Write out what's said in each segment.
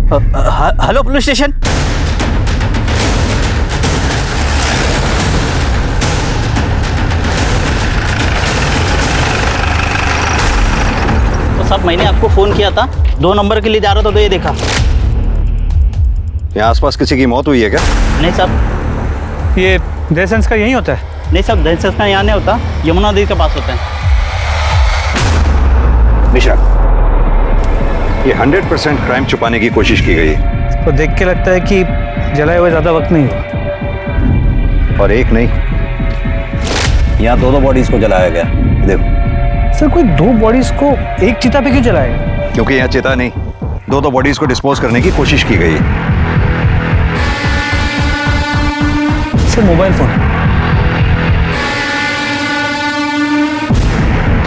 Hello police station. तो साहब मैंने आपको फोन किया था, 2 नंबर के लिए जा रहा था तो ये देखा। यहाँ आसपास किसी की मौत हुई है क्या? नहीं साहब। ये दहसंस का यही होता है? नहीं साहब, दहशत का यहाँ नहीं होता, यमुना नदी के पास होता है। निशा, ये 100% क्राइम छुपाने की कोशिश की गई है। तो देख के लगता है कि जलाए हुए ज्यादा वक्त नहीं हुआ। और एक नहीं, यहाँ 2 बॉडीज को जलाया गया। देखो सर, कोई 2 बॉडीज को एक चिता पे क्यों जलाएगा? क्योंकि यहाँ चिता नहीं, 2 बॉडीज को डिस्पोज करने की कोशिश की गई है। सर मोबाइल फोन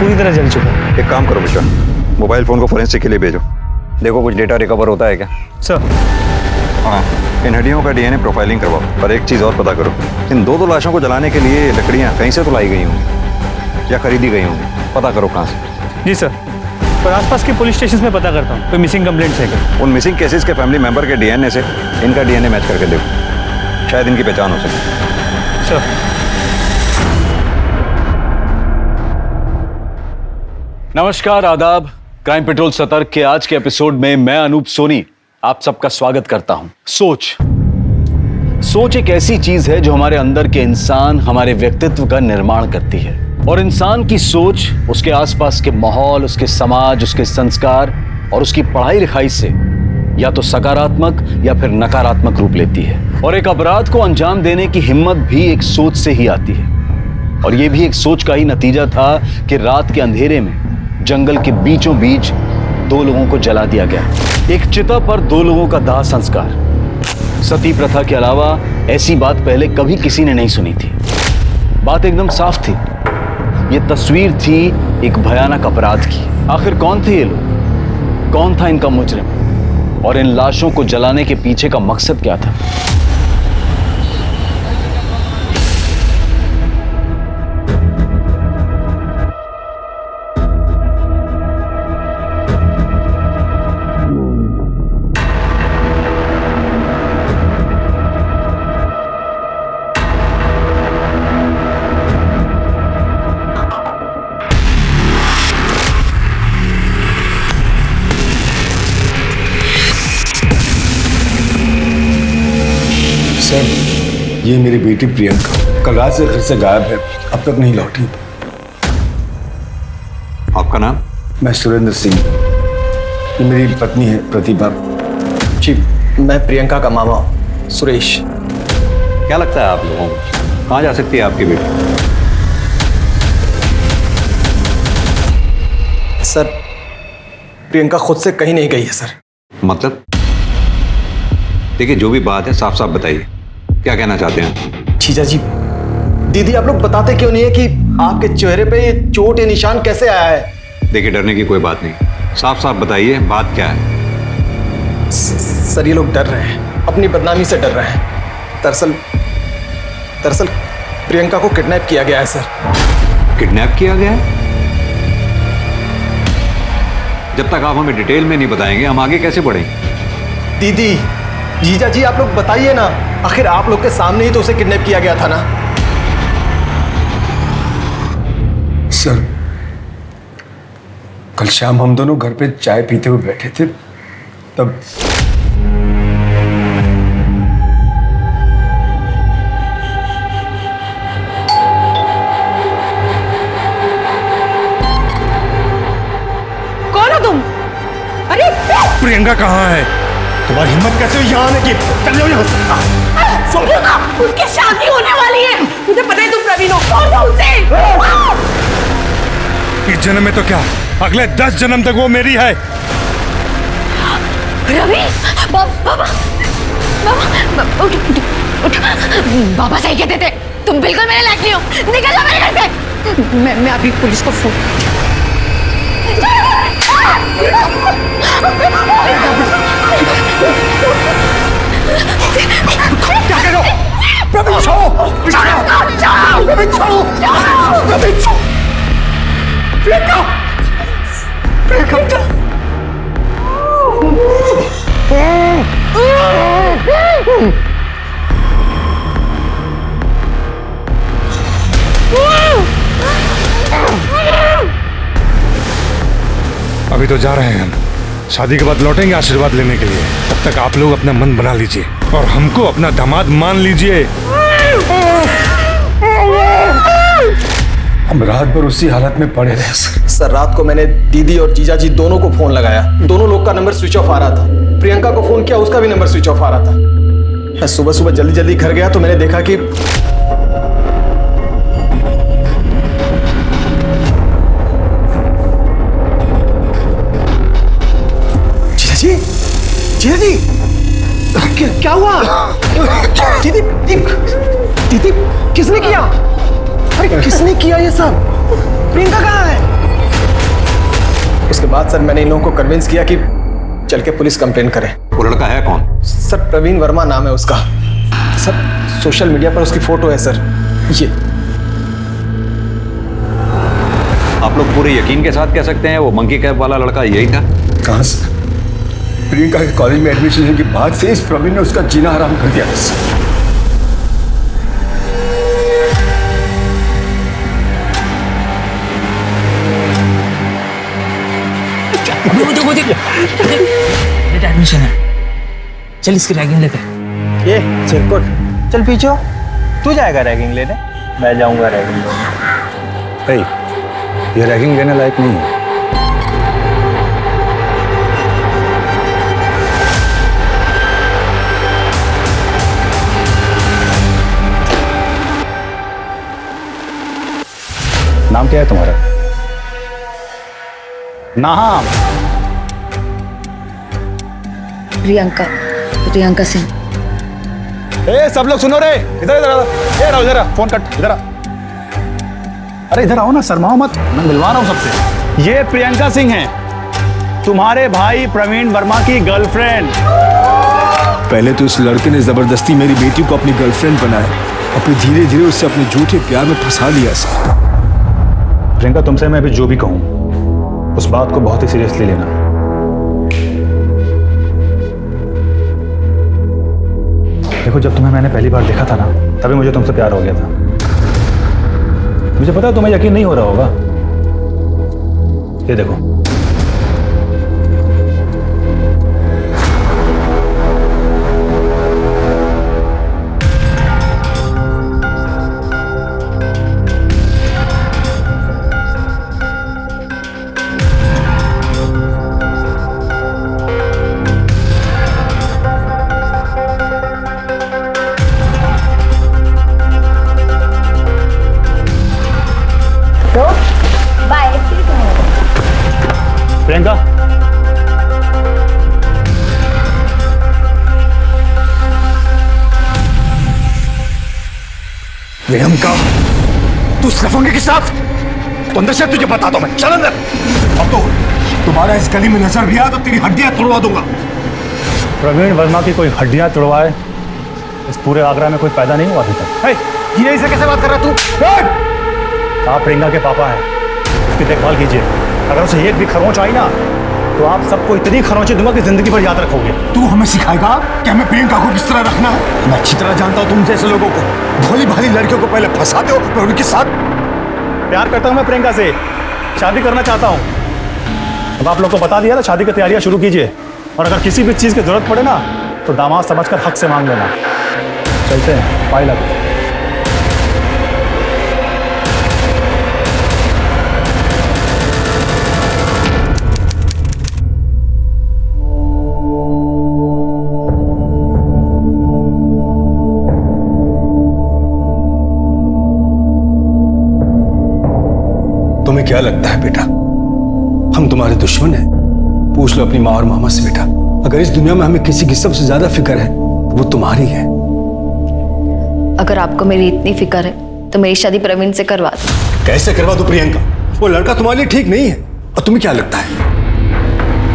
पूरी तरह जल चुका है। एक काम करो मिश्रा, मोबाइल फोन को फोरेंसिक के लिए भेजो। देखो कुछ डेटा रिकवर होता है क्या? सर हाँ, इन हड्डियों का डीएनए प्रोफाइलिंग करवाओ। और एक चीज़ और पता करो, इन 2 लाशों को जलाने के लिए लकड़ियाँ कहीं से तो लाई गई होंगी या खरीदी गई होंगी। पता करो कहाँ से। जी सर, पर आसपास के पुलिस स्टेशन में पता करता हूँ कोई मिसिंग कंप्लेंट्स है क्या। उन मिसिंग केसेस के फैमिली मेंबर के डीएनए से इनका डीएनए मैच करके देखो, शायद इनकी पहचान हो सके। सर नमस्कार, आदाब। क्राइम पेट्रोल सतर्क के आज के एपिसोड में मैं अनूप सोनी आप सबका स्वागत करता हूं। सोच एक ऐसी चीज है जो हमारे अंदर के इंसान, हमारे व्यक्तित्व का निर्माण करती है। और इंसान की सोच उसके आसपास के माहौल, उसके समाज, उसके संस्कार और उसकी पढ़ाई लिखाई से या तो सकारात्मक या फिर नकारात्मक रूप लेती है। और एक अपराध को अंजाम देने की हिम्मत भी एक सोच से ही आती है। और यह भी एक सोच का ही नतीजा था कि रात के अंधेरे में जंगल के बीचों बीच 2 लोगों को जला दिया गया। एक चिता पर 2 लोगों का दाह संस्कार। सती प्रथा के अलावा ऐसी बात पहले कभी किसी ने नहीं सुनी थी। बात एकदम साफ थी, ये तस्वीर थी एक भयानक अपराध की। आखिर कौन थे ये लोग? कौन था इनका मुजरिम? और इन लाशों को जलाने के पीछे का मकसद क्या था? सर, ये मेरी बेटी प्रियंका कल रात से घर से गायब है, अब तक नहीं लौटी। आपका नाम? मैं सुरेंद्र सिंह, ये मेरी पत्नी है प्रतिभा। जी, मैं प्रियंका का मामा सुरेश। क्या लगता है आप लोगों को कहाँ जा सकती है आपकी बेटी? सर, प्रियंका खुद से कहीं नहीं गई है सर। मतलब? देखिए, जो भी बात है साफ साफ बताइए, क्या कहना चाहते हैं? जीजा जी, दीदी आप लोग बताते क्यों नहीं है कि आपके चेहरे पे ये चोट या निशान कैसे आया है? देखिए, डरने की कोई बात नहीं, साफ साफ बताइए बात क्या है। सर, ये लोग डर रहे हैं, अपनी बदनामी से डर रहे हैं। दरअसल प्रियंका को किडनैप किया गया है सर। किडनैप किया गया है? जब तक आप हमें डिटेल में नहीं बताएंगे हम आगे कैसे बढ़ेंगे? दीदी, जीजा जी आप लोग बताइए ना, आखिर आप लोग के सामने ही तो उसे किडनैप किया गया था ना। सर, कल शाम हम दोनों घर पे चाय पीते हुए बैठे थे, तब कौन हो तुम? अरे प्रियंका कहाँ है? तुम्हारी हिम्मत कैसे हुई यहाँ आने की? चल जाओ यहाँ से। उसकी शादी होने वाली है, मुझे पता है तुम प्रवीण हो। छोड़ दो उसे। इस जन्म में तो क्या, अगले 10 जन्म तक वो मेरी है। रवि, बाबा, उठ उठ उठ। बाबा सही कहते थे, तुम बिल्कुल मेरे लायक नहीं हो। निकल जाओ मेरे घर से। मैं अभी पुलिस को फोन। क्या कर रहे हो? प्रवीण छोड़ो! प्रवीण छोड़ो! प्रवीण छोड़ो! प्रियंका! प्रियंका! अभी तो जा रहे हैं हम, शादी के बाद लौटेंगे आशीर्वाद लेने के लिए। तब तक आप लोग अपना मन बना लीजिए और हमको अपना दामाद मान लीजिए। हम रात भर उसी हालत में पड़े रहे सर। सर रात को मैंने दीदी और जीजा जी दोनों को फोन लगाया, दोनों लोग का नंबर स्विच ऑफ आ रहा था। प्रियंका को फोन किया, उसका भी नंबर स्विच ऑफ आ रहा था। मैं सुबह सुबह जल्दी जल्दी घर गया तो मैंने देखा कि जीजा जी क्या हुआ? दीदी दीदी किसने किया? अरे किसने किया ये सब? प्रियंका कहाँ है? उसके बाद सर मैंने इन लोगों को कन्विंस किया कि चल के पुलिस कंप्लेन करें। वो लड़का है कौन? सर प्रवीण वर्मा नाम है उसका। सर सोशल मीडिया पर उसकी फोटो है सर, ये। आप लोग पूरे यकीन के साथ कह सकते हैं वो मंकी कैप वाला लड़का यही था? कहाँ से? प्रियंका के कॉलेज में एडमिशन लेने के बाद से इस प्रवीण ने उसका जीना हराम कर दिया। एडमिशन है, चल इसकी रैगिंग लेते। ये चिरकुट चल पीछे हो। तू जाएगा रैगिंग लेने? मैं जाऊंगा रैगिंग लेने। ये रैगिंग लेने लायक नहीं है। नाम क्या है तुम्हारा? नाम? प्रियंका सिंह। ए सब लोग सुनो रे, इधर इधर आओ। ए रहो, इधर फोन कट, इधर आ। अरे इधर आओ ना, शर्माओ मत, मैं मिलवा रहा हूं सबसे। ये प्रियंका सिंह हैं, तुम्हारे भाई प्रवीण वर्मा की गर्लफ्रेंड। पहले तो इस लड़के ने जबरदस्ती मेरी बेटी को अपनी गर्लफ्रेंड बनाया और फिर धीरे धीरे उससे अपने झूठे प्यार में फंसा लिया सर। प्रियंका, तुमसे मैं अभी जो भी कहूं उस बात को बहुत ही सीरियसली लेना। देखो, जब तुम्हें मैंने पहली बार देखा था ना, तभी मुझे तुमसे प्यार हो गया था। मुझे पता है तुम्हें यकीन नहीं हो रहा होगा। ये देखो, प्रियंका, प्रियंका, तू उस लफंगे के साथ? तो अंदर से तुझे बताता हूं मैं, चल अंदर। अब तो तुम्हारा इस गली में नजर भी आया तो तेरी हड्डियां तोड़वा दूंगा। प्रवीण वर्मा की कोई हड्डियां तोड़वाए इस पूरे आगरा में कोई पैदा नहीं हुआ अभी तक। ये से कैसे बात कर रहा तू? आप प्रियंका के पापा हैं, उसकी देखभाल कीजिए। अगर उसे एक भी खरोंच आई ना तो आप सबको इतनी खरोंचें दूंगा कि जिंदगी भर याद रखोगे। तू हमें सिखाएगा कि हमें प्रियंका को किस तरह रखना है? मैं अच्छी तरह जानता हूं तुम जैसे लोगों को, भोली भाली लड़कियों को पहले फंसाते हो फिर उनके साथ। प्यार करता हूं मैं प्रियंका से, शादी करना चाहता हूं। अब आप लोग को बता दिया ना, शादी की तैयारियां शुरू कीजिए। और अगर किसी भी चीज़ की जरूरत पड़े ना तो दामाद समझकर हक से मांग लेना। चलते हैं, पाई लगे। तुम्हें क्या लगता है बेटा, हम तुम्हारे दुश्मन हैं? पूछ लो अपनी माँ और मामा से बेटा। अगर इस दुनिया में हमें किसी की सबसे ज्यादा फिक्र है तो वो तुम्हारी है। अगर आपको मेरी इतनी फिक्र है तो मेरी शादी प्रवीण से करवा दो। कैसे करवा दो प्रियंका? वो लड़का तुम्हारे लिए ठीक नहीं है। और तुम्हें क्या लगता है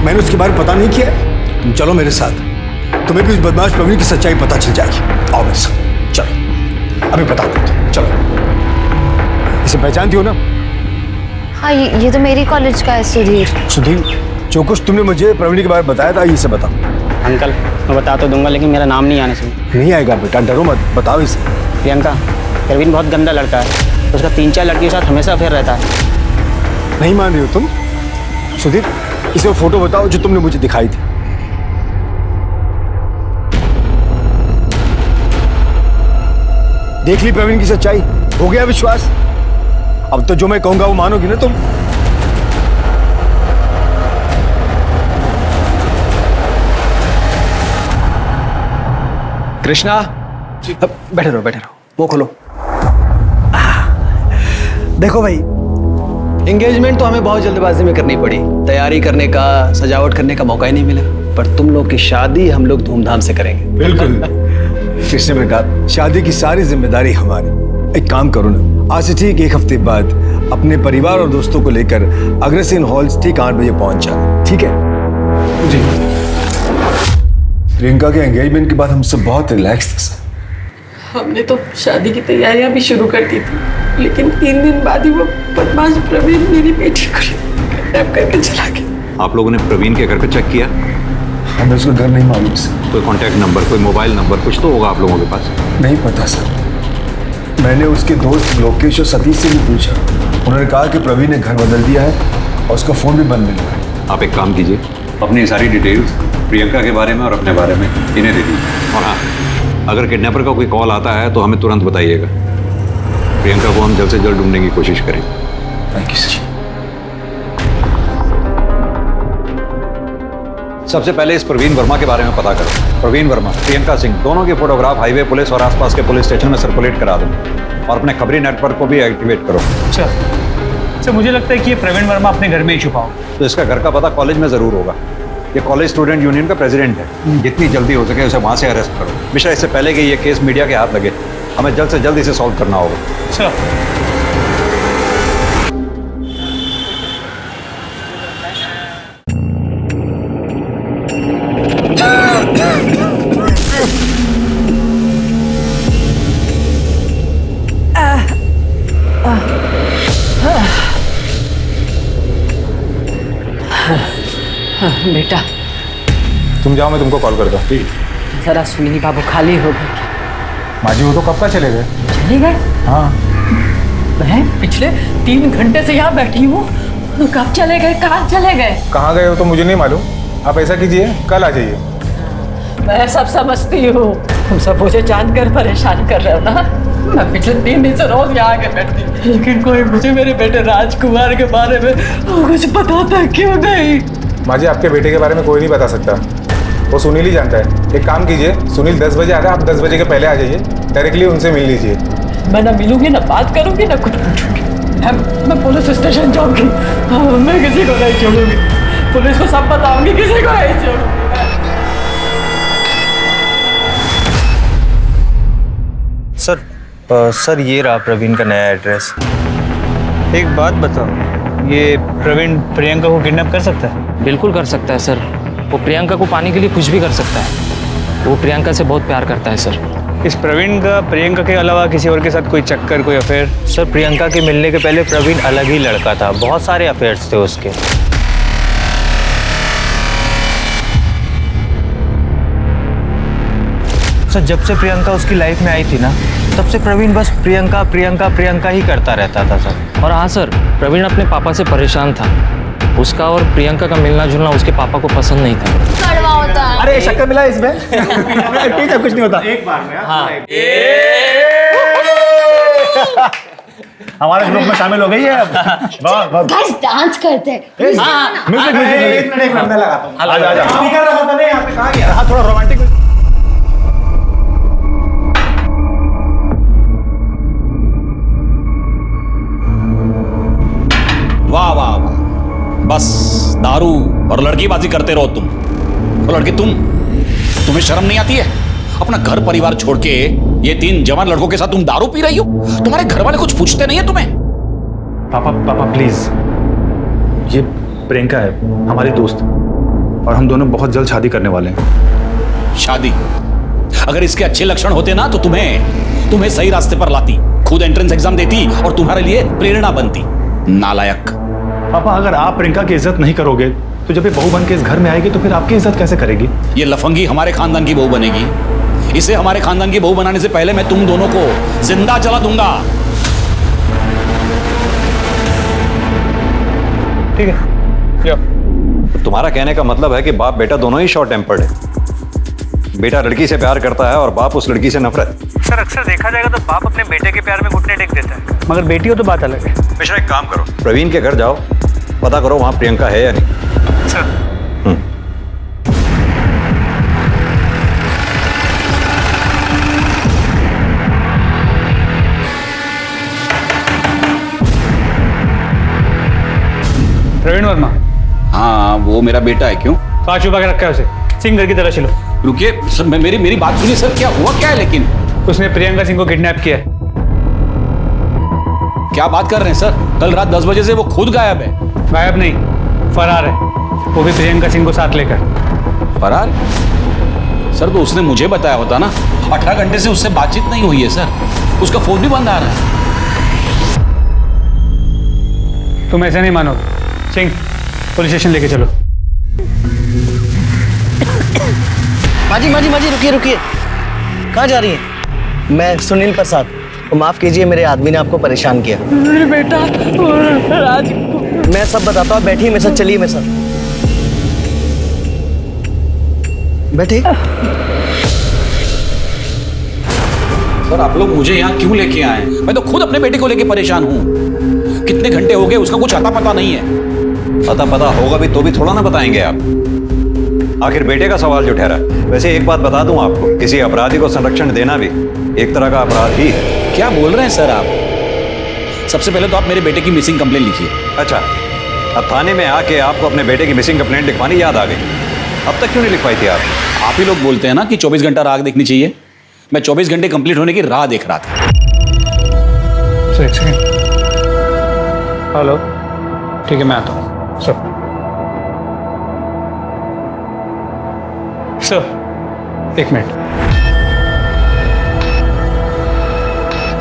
मैंने उसके बारे में पता नहीं किया? तुम चलो मेरे साथ, तुम्हें भी उस बदमाश प्रवीण की सच्चाई पता चल जाएगी। आओ मेरे साथ, चलो अभी बता दो। चलो, इसे पहचानती हो ना? हाँ, ये तो मेरी कॉलेज का है, सुधीर। सुधीर, जो कुछ तुमने मुझे प्रवीण के बारे में बताया था ये से बता। अंकल मैं बता तो दूंगा लेकिन मेरा नाम नहीं आने से। नहीं आएगा बेटा, डरो मत, बताओ इसे। प्रियंका, प्रवीण बहुत गंदा लड़का है, उसका 3-4 लड़कियों के साथ हमेशा अफेयर रहता है। नहीं मान रही हो तुम? सुधीर, इसे वो फोटो बताओ जो तुमने मुझे दिखाई थी। देख ली प्रवीण की सच्चाई, हो गया विश्वास? अब तो जो मैं कहूंगा वो मानोगी ना तुम? कृष्णा, बैठे रहो, वो खोलो। देखो भाई, एंगेजमेंट तो हमें बहुत जल्दबाजी में करनी पड़ी, तैयारी करने का, सजावट करने का मौका ही नहीं मिला, पर तुम लोग की शादी हम लोग धूमधाम से करेंगे। बिल्कुल कृष्ण बेटा, शादी की सारी जिम्मेदारी हमारी। एक काम करो ना, आज से ठीक 1 हफ्ते बाद अपने परिवार और दोस्तों को लेकर अग्रसेन हॉल्स ठीक 8 बजे पहुंच जाना, ठीक है? जी। प्रियंका के एंगेजमेंट के बाद हम सब बहुत रिलैक्स थे सर। हमने तो शादी की तैयारियां भी शुरू कर दी थी, लेकिन 3 दिन बाद ही वो बदमाश प्रवीण मेरी बेटी को किडनैप करके चला गया। आप लोगों ने प्रवीण के घर पे चेक किया? हमें उसका घर नहीं मालूम सर। कोई कांटेक्ट नंबर, कोई मोबाइल नंबर कुछ तो होगा आप लोगों के पास? नहीं पता सर। मैंने उसके दोस्त लोकेश और सतीश से भी पूछा, उन्होंने कहा कि प्रवीण ने घर बदल दिया है और उसका फोन भी बंद मिल रहा है। आप एक काम कीजिए, अपनी सारी डिटेल्स प्रियंका के बारे में और अपने बारे में इन्हें दे दीजिए। और हाँ, अगर किडनैपर का कोई कॉल आता है तो हमें तुरंत बताइएगा। प्रियंका को हम जल्द से जल्द ढूंढने की कोशिश करेंगे। Thank you sir. सबसे पहले इस प्रवीण वर्मा के बारे में पता करो। प्रवीण वर्मा, प्रियंका सिंह, दोनों के फोटोग्राफ हाईवे पुलिस और आसपास के पुलिस स्टेशन में सर्कुलेट करा दो और अपने खबरी नेटवर्क को भी एक्टिवेट करो। अच्छा, मुझे लगता है कि ये प्रवीण वर्मा अपने घर में ही छुपा हो। तो इसका घर का पता कॉलेज में जरूर होगा। ये कॉलेज स्टूडेंट यूनियन का प्रेसिडेंट है। जितनी जल्दी हो सके उसे वहां से अरेस्ट करो। मिश्रा, इससे पहले कि ये केस मीडिया के हाथ लगे, हमें जल्द से जल्द इसे सॉल्व करना होगा। अच्छा। बेटा तुम जाओ, मैं तुमको कॉल करता हूँ। जरा सुनी बाबू खाली हो गए। माँ जी वो तो कब का चले गए। चले गए? हाँ। मैं पिछले 3 घंटे से यहाँ बैठी हूँ, कब चले गए, कहाँ चले गए? कहाँ गए हो तो मुझे नहीं मालूम। आप ऐसा कीजिए, कल आ जाइए। मैं सब समझती हूँ, तुम सब मुझे जानकर परेशान कर रहे हो ना। मैं पिछले 3 दिन से रोज यहाँ आके बैठती, लेकिन कोई मुझे मेरे बेटे राजकुमार के बारे में कुछ बताता क्यों नहीं? माँ जी आपके बेटे के बारे में कोई नहीं बता सकता, वो सुनील ही जानता है। एक काम कीजिए, सुनील 10 बजे आ रहा है, आप 10 बजे के पहले आ जाइए, डायरेक्टली उनसे मिल लीजिए। मैं ना मिलूंगी, ना बात करूंगी, ना कुछ पूछूंगी। मैं पुलिस स्टेशन जाऊंगी, मैं किसी को नहीं छोड़ूंगी, पुलिस को सब बताऊंगी, किसी को नहीं छोड़ूंगी। सर ये रहा प्रवीण का नया एड्रेस। एक बात बताओ, ये प्रवीण प्रियंका को किडनैप कर सकता है? बिल्कुल कर सकता है सर। वो प्रियंका को पाने के लिए कुछ भी कर सकता है। वो प्रियंका से बहुत प्यार करता है सर। इस प्रवीण का प्रियंका के अलावा किसी और के साथ कोई चक्कर, कोई अफेयर? सर प्रियंका के मिलने के पहले प्रवीण अलग ही लड़का था, बहुत सारे अफेयर्स थे उसके। सर जब से प्रियंका उसकी लाइफ में आई थी ना, तब से प्रवीण बस प्रियंका प्रियंका प्रियंका ही करता रहता था सर। और हाँ सर, प्रवीण अपने पापा से परेशान था। उसका और प्रियंका का मिलना जुलना उसके पापा को पसंद नहीं था। कड़वा होता है। अरे शक्कर मिला इसमें। ठीक है, कुछ नहीं होता। एक बार में हाँ। हमारे ग्रुप में शामिल हो गई है अब। गाइस डांस करते हैं। हाँ, म्यूजिक एक मिनट मैं लगाता हूँ। आजा स्पीकर रखा था नहीं यहाँ पे, कहाँ गया? हाँ थोड़ा रोमांटिक। वाह वाह वाह, बस दारू और लड़कीबाजी करते रहो तुम। और लड़के तुम्हें शर्म नहीं आती है? अपना घर परिवार छोड़ के ये 3 जवान लड़कों के साथ तुम दारू पी रही हो? तुम्हारे घर वाले कुछ पूछते नहीं है तुम्हें? पापा प्लीज, ये प्रियंका है हमारी दोस्त, और हम दोनों बहुत जल्द शादी करने वाले हैं। शादी? अगर इसके अच्छे लक्षण होते ना तो तुम्हें सही रास्ते पर लाती, खुद एंट्रेंस एग्जाम देती और तुम्हारे लिए प्रेरणा बनती। नालायक। पापा अगर आप प्रियंका की इज्जत नहीं करोगे तो जब ये बहू बन के इस घर में आएगी तो फिर आपकी इज्जत कैसे करेगी? ये लफंगी हमारे खानदान की बहू बनेगी। इसे हमारे खानदान की बहू बनाने से पहले मैं तुम दोनों को जिंदा जला दूंगा। ठीक है, या तुम्हारा कहने का मतलब है कि बाप बेटा दोनों ही शॉर्ट टेम्पर्ड है। बेटा लड़की से प्यार करता है और बाप उस लड़की से नफरत। सर अक्सर देखा जाएगा तो बाप अपने बेटे के प्यार में घुटने टेक देता है। मगर बेटी हो तो बात अलग है। मिश्रा एक काम करो, प्रवीण के घर जाओ, पता करो वहां प्रियंका है या नहीं। सर प्रवीण वर्मा। हाँ वो मेरा बेटा है। क्यों? कहाँ छुपा के रखा है उसे? सिंह घर की तरह चलो। रुकिए सर, मेरी बात सुनिए सर। क्या हुआ क्या है? लेकिन उसने प्रियंका सिंह को किडनैप किया है। क्या बात कर रहे हैं सर? कल रात 10 बजे से वो खुद गायब है। गायब नहीं, फरार है, वो भी प्रियंका सिंह को साथ लेकर। फरार? सर तो उसने मुझे बताया होता ना। 18 घंटे से उससे बातचीत नहीं हुई है सर। उसका फोन भी बंद आ रहा है। तुम ऐसे नहीं मानो। सिंह, पुलिस स्टेशन लेके चलो। माजी माजी माजी, रुकिए रुकिए। कहाँ जा रही हैं? मैं सुनील प्रसाद। तो माफ कीजिए, मेरे आदमी ने आपको परेशान किया। मेरे बेटा राज मैं सब बताता हूँ, बैठिए मेरे साथ, चलिए मेरे साथ, बैठिए। सर आप लोग मुझे यहाँ क्यों लेके आए? मैं तो खुद अपने बेटे को लेके परेशान हूँ। कितने घंटे हो गए, उसका कुछ अता पता नहीं है। अता पता होगा भी तो भी थोड़ा ना बताएंगे आप। आखिर बेटे का सवाल जो ठहरा। वैसे एक बात बता दूं आपको, किसी अपराधी को संरक्षण देना भी एक तरह का अपराध ही है। क्या बोल रहे हैं सर आप? सबसे पहले तो आप मेरे बेटे की मिसिंग कंप्लेंट लिखिए। अच्छा, अब थाने में आके आपको अपने बेटे की मिसिंग कंप्लेंट लिखवानी याद आ गई। अब तक क्यों नहीं लिखवाई थी आप ही लोग बोलते हैं ना कि 24 घंटा राह देखनी चाहिए। मैं 24 घंटे कंप्लीट होने की राह देख रहा था। हेलो, ठीक है मैं आता हूँ। सर एक मिनट।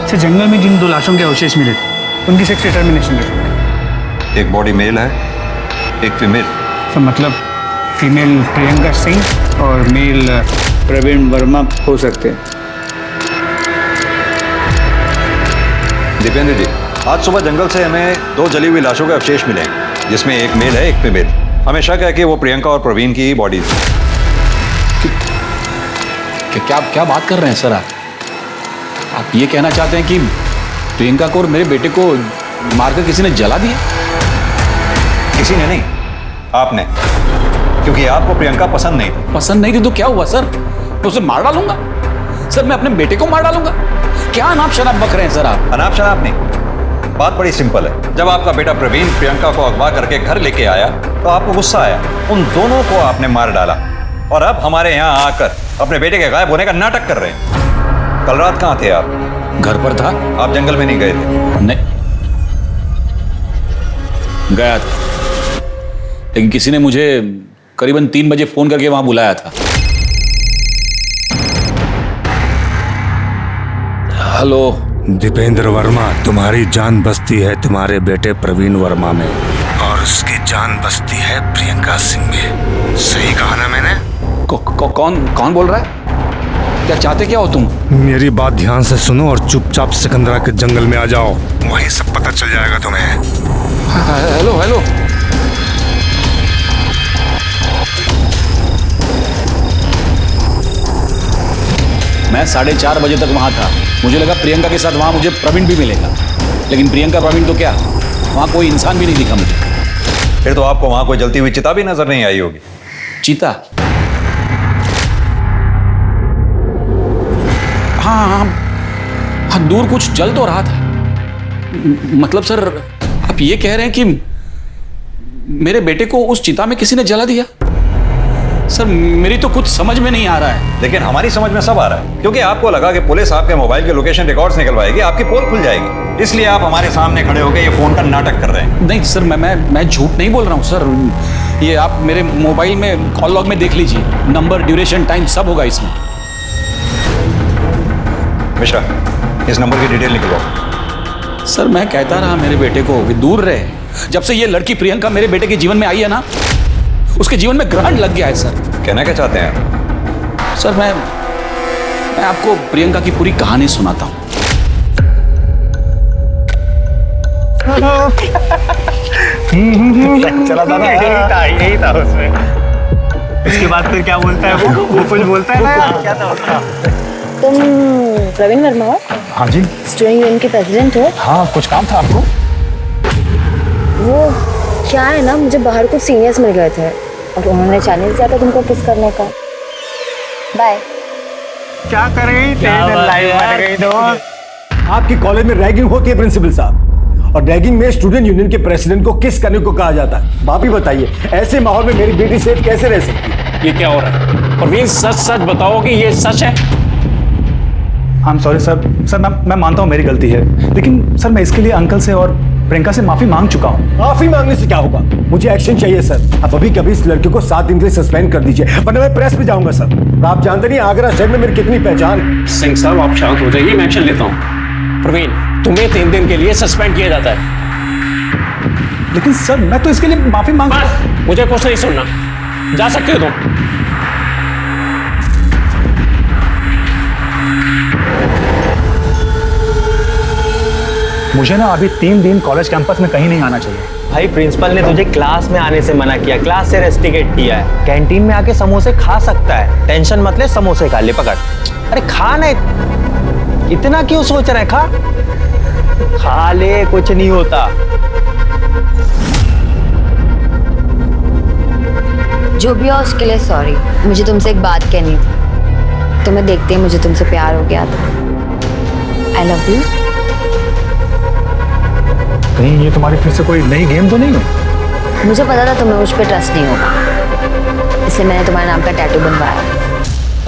सर जंगल में जिन 2 लाशों के अवशेष मिले थे उनकी सेक्स डिटर्मिनेशन है। एक बॉडी मेल है, एक फीमेल। सर मतलब फीमेल प्रियंका सिंह और मेल प्रवीण वर्मा हो सकते हैं। दीपेंद्र जी, आज सुबह जंगल से हमें 2 जली हुई लाशों के अवशेष मिले हैं, जिसमें एक मेल है एक फीमेल। हमें शक है कि वो प्रियंका और प्रवीण की ही बॉडी थी। क्या बात कर रहे हैं सर आप ये कहना चाहते हैं कि प्रियंका को और मेरे बेटे को मारकर किसी ने जला दिया? किसी ने नहीं, आपने। क्योंकि आपको प्रियंका पसंद नहीं थी। पसंद नहीं थी तो क्या हुआ सर? मैं उसे मार डालूंगा सर? मैं अपने बेटे को मार डालूंगा? क्या अनाप शनाप बक रहे हैं सर आप? अनाप शनाप नहीं, बात बड़ी सिंपल है। जब आपका बेटा प्रवीण प्रियंका को अगवा करके घर लेके आया तो आपको गुस्सा आया, उन दोनों को आपने मार डाला और अब हमारे यहाँ आकर अपने बेटे के गायब होने का नाटक कर रहे हैं। कल रात कहाँ थे आप? घर पर था। आप जंगल में नहीं गए थे? नहीं गया था, लेकिन किसी ने मुझे करीबन 3 बजे फोन करके वहां बुलाया था। हेलो दीपेंद्र वर्मा, तुम्हारी जान बसती है तुम्हारे बेटे प्रवीण वर्मा में और उसकी जान बसती है प्रियंका सिंह में। सही कहा ना मैंने? कौन बोल रहा है? क्या चाहते क्या हो तुम? मेरी बात ध्यान से सुनो और चुपचाप सिकंदरा के जंगल में आ जाओ, वहीं सब पता चल जाएगा तुम्हें। हेलो हेलो, मैं 4:30 बजे तक वहां था। मुझे लगा प्रियंका के साथ वहां मुझे प्रवीण भी मिलेगा, लेकिन प्रियंका प्रवीण तो क्या, वहां कोई इंसान भी नहीं दिखा मुझे। फिर तो आपको वहां कोई जलती हुई चिता भी नजर नहीं आई होगी। चीता? हाँ, दूर कुछ जल तो रहा था। मतलब सर आप ये कह रहे हैं कि मेरे बेटे को उस चिता में किसी ने जला दिया? सर मेरी तो कुछ समझ में नहीं आ रहा है। लेकिन हमारी समझ में सब आ रहा है, क्योंकि आपको लगा कि पुलिस आपके मोबाइल के लोकेशन रिकॉर्ड्स निकलवाएगी, आपकी पोल खुल जाएगी, इसलिए आप हमारे सामने खड़े होकर ये फोन का नाटक कर रहे हैं। नहीं सर, मैं झूठ नहीं बोल रहा हूँ सर। ये आप मेरे मोबाइल में कॉल लॉग में देख लीजिए, नंबर, ड्यूरेशन, टाइम सब होगा इसमें। मिश्रा, इस नंबर की डिटेल निकलवाओ। सर मैं कहता रहा मेरे बेटे को कि दूर रहे। जब से ये लड़की प्रियंका मेरे बेटे के जीवन में आई है ना, उसके जीवन में ग्रहण लग गया है सर। कहना क्या चाहते हैं आप? सर मैं आपको प्रियंका की पूरी कहानी सुनाता हूँ। चला था ना, यही था उसमें। उसके बाद फिर क्या बोलता है वो कुछ बोलता है ना, क्या था उसका? तुम प्रवीण वर्मा हो? हाँ जी। स्टूडेंट यूनियन के प्रेसिडेंट हो? हाँ, कुछ काम था आपको? वो क्या है ना, मुझे बाहर कुछ सीनियर्स मिल गए थे और उन्होंने चैलेंज दिया था तुमको किस करने का। बाय। क्या कर रही थी? लाइव बन गई दोस्त। आपके कॉलेज में रैगिंग होती है प्रिंसिपल साहब, और रैगिंग में स्टूडेंट यूनियन के प्रेसिडेंट को किस करने को कहा जाता है? आप ही बताइए, ऐसे माहौल में मेरी बेटी सेफ कैसे रह सकती है? ये क्या हो रहा है? प्रवीण सच सच बताओ कि ये सच है? I am sorry sir. Sir मैं मानता हूँ मेरी गलती है, लेकिन सर मैं इसके लिए अंकल से और प्रियंका से माफी मांग चुका हूँ। माफी मांगने से क्या होगा? मुझे एक्शन चाहिए सर। आप अभी कभी इस लड़के को 7 दिन के लिए सस्पेंड कर दीजिए, वरना मैं प्रेस में जाऊंगा सर। और आप जानते नहीं आगरा शहर में मेरी कितनी पहचान है। सिंह साहब आप शांत हो जाइए, मैं एक्शन लेता हूँ। प्रवीण तुम्हें 3 दिन के लिए सस्पेंड किया जाता है। लेकिन सर मैं तो इसके लिए माफी मांग। बस मुझे कुछ नहीं सुनना, जा सकते हो तुम। मुझे ना अभी 3 दिन कॉलेज कैंपस में कहीं नहीं आना चाहिए। भाई प्रिंसिपल ने तुझे क्लास में आने से मना किया, क्लास से रेस्ट्रिकेट किया है। कैंटीन में आके समोसे खा सकता है, टेंशन मत ले, समोसे खा ले, पकड़। अरे खा ना, इतना क्यों सोच रहे हैं? खा ले, कुछ नहीं होता। जो भी हो उसके लिए सॉरी। मुझे तुमसे एक बात कहनी थी। तुम्हें देखते ही मुझे तुमसे प्यार हो गया था। I love you. कहीं ये तुम्हारी फिर से कोई नई गेम तो नहीं है? मुझे पता था तुम्हें मुझ पर ट्रस्ट नहीं होगा, इसलिए मैंने तुम्हारे नाम का टैटू बनवाया।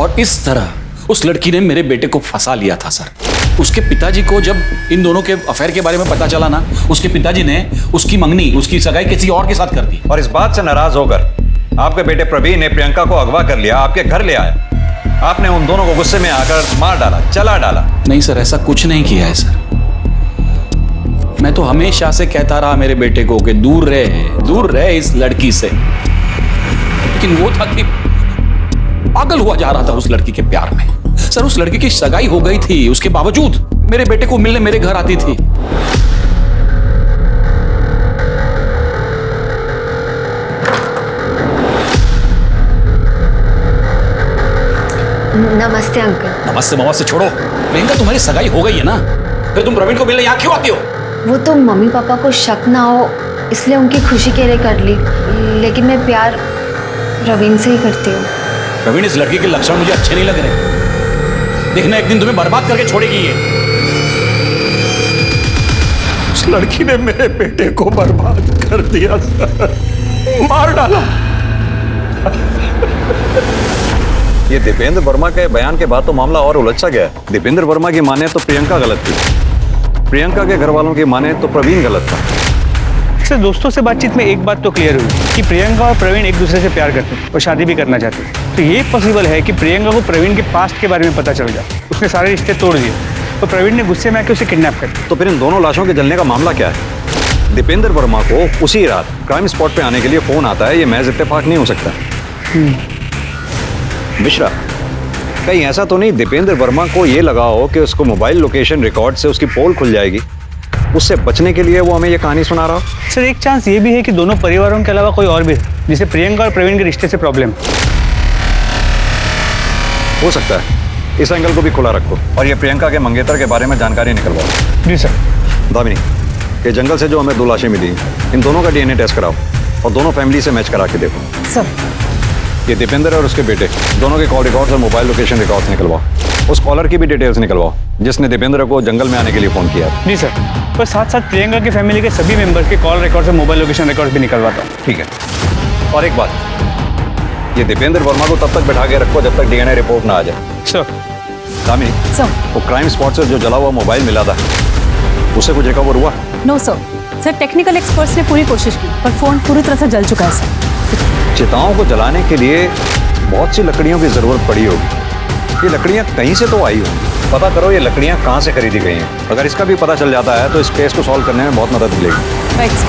और इस तरह उस लड़की ने मेरे बेटे को फंसा लिया था सर। उसके पिताजी को जब इन दोनों के अफेयर के बारे में पता चला ना, उसके पिताजी ने उसकी मंगनी, उसकी सगाई किसी और के साथ कर दी। और इस बात से नाराज होकर आपके बेटे प्रवीण ने प्रियंका को अगवा कर लिया, आपके घर ले आया। आपने उन दोनों को गुस्से में आकर मार डाला, चला डाला। नहीं सर, ऐसा कुछ नहीं किया है सर। मैं तो हमेशा से कहता रहा मेरे बेटे को कि दूर रहे इस लड़की से, लेकिन वो था कि पागल हुआ जा रहा था उस लड़की के प्यार में। सर उस लड़की की सगाई हो गई थी, उसके बावजूद मेरे बेटे को मिलने मेरे घर आती थी। नमस्ते अंकल। नमस्ते छोड़ो, प्रियंका तुम्हारी सगाई हो गई है ना, फिर तुम प्रवीण को मिलने यहाँ क्यों आती हो? वो तो मम्मी पापा को शक ना हो इसलिए उनकी खुशी के लिए कर ली, लेकिन मैं प्यार प्रवीण से ही करती हूँ। प्रवीण, इस लड़की के लक्षण मुझे अच्छे नहीं लग रहे। देखना एक दिन तुम्हें बर्बाद करके छोड़ेगी ये। उस लड़की ने मेरे बेटे को बर्बाद कर दिया सर, मार डाला। ये दीपेंद्र वर्मा के बयान के बाद तो मामला और उलझा गया। दीपेंद्र वर्मा की माने तो प्रियंका गलत थी, प्रियंका के घर वालों की माने तो प्रवीण गलत था। सर दोस्तों से बातचीत में एक बात तो क्लियर हुई कि प्रियंका और प्रवीण एक दूसरे से प्यार करते हैं और शादी भी करना चाहते हैं। तो ये पॉसिबल है कि प्रियंका को प्रवीण के पास्ट के बारे में पता चल जाए, उसने सारे रिश्ते तोड़ दिए तो प्रवीण ने गुस्से में आके उसे किडनैप कर दिया। तो फिर इन दोनों लाशों के जलने का मामला क्या है? दीपेंद्र वर्मा को उसी रात क्राइम स्पॉट पे आने के लिए फोन आता है, ये महज इत्तेफाक नहीं हो सकता। मिश्रा, कहीं ऐसा तो नहीं दीपेंद्र वर्मा को ये लगा हो कि उसको मोबाइल लोकेशन रिकॉर्ड से उसकी पोल खुल जाएगी, उससे बचने के लिए वो हमें ये कहानी सुना रहा हो? सर एक चांस ये भी है कि दोनों परिवारों के अलावा कोई और भी है जिसे प्रियंका और प्रवीण के रिश्ते से प्रॉब्लम हो सकता है। इस एंगल को भी खुला रखो और ये प्रियंका के मंगेतर के बारे में जानकारी निकलवाओ। जी सर। दामिनी, ये जंगल से जो हमें 2 लाशें मिली, इन दोनों का DNA टेस्ट कराओ और दोनों फैमिली से मैच करा के देखो। सर ये दीपेंद्र और उसके बेटे दोनों के कॉल रिकॉर्ड्स और मोबाइल लोकेशन रिकॉर्ड्स निकलवाओ। उस कॉलर की भी डिटेल्स निकलवाओ जिसने दीपेंद्र को जंगल में आने के लिए फोन किया। जी सर, पर साथ साथ प्रियंका की फैमिली के सभी मेंबर्स के कॉल रिकॉर्ड्स और मोबाइल लोकेशन रिकॉर्ड्स भी निकलवाता हूँ। ठीक है। और एक बात, ये दीपेंद्र वर्मा को तब तक बैठा के रखो जब तक DNA रिपोर्ट ना आ जाए। सर। दामिनी सर, वो क्राइम स्पॉट से जो जला हुआ मोबाइल मिला था उससे कुछ रिकवर हुआ? नो सर, टेक्निकल एक्सपर्ट्स ने पूरी कोशिश की पर फोन पूरी तरह से जल चुका है सर। चिताओं को जलाने के लिए बहुत सी लकड़ियों की जरूरत पड़ी होगी। ये लकड़ियां कहीं से तो आई होंगी। पता करो ये लकड़ियां कहाँ से खरीदी गई हैं। अगर इसका भी पता चल जाता है तो इस केस को सॉल्व करने में बहुत मदद मिलेगी। Right sir.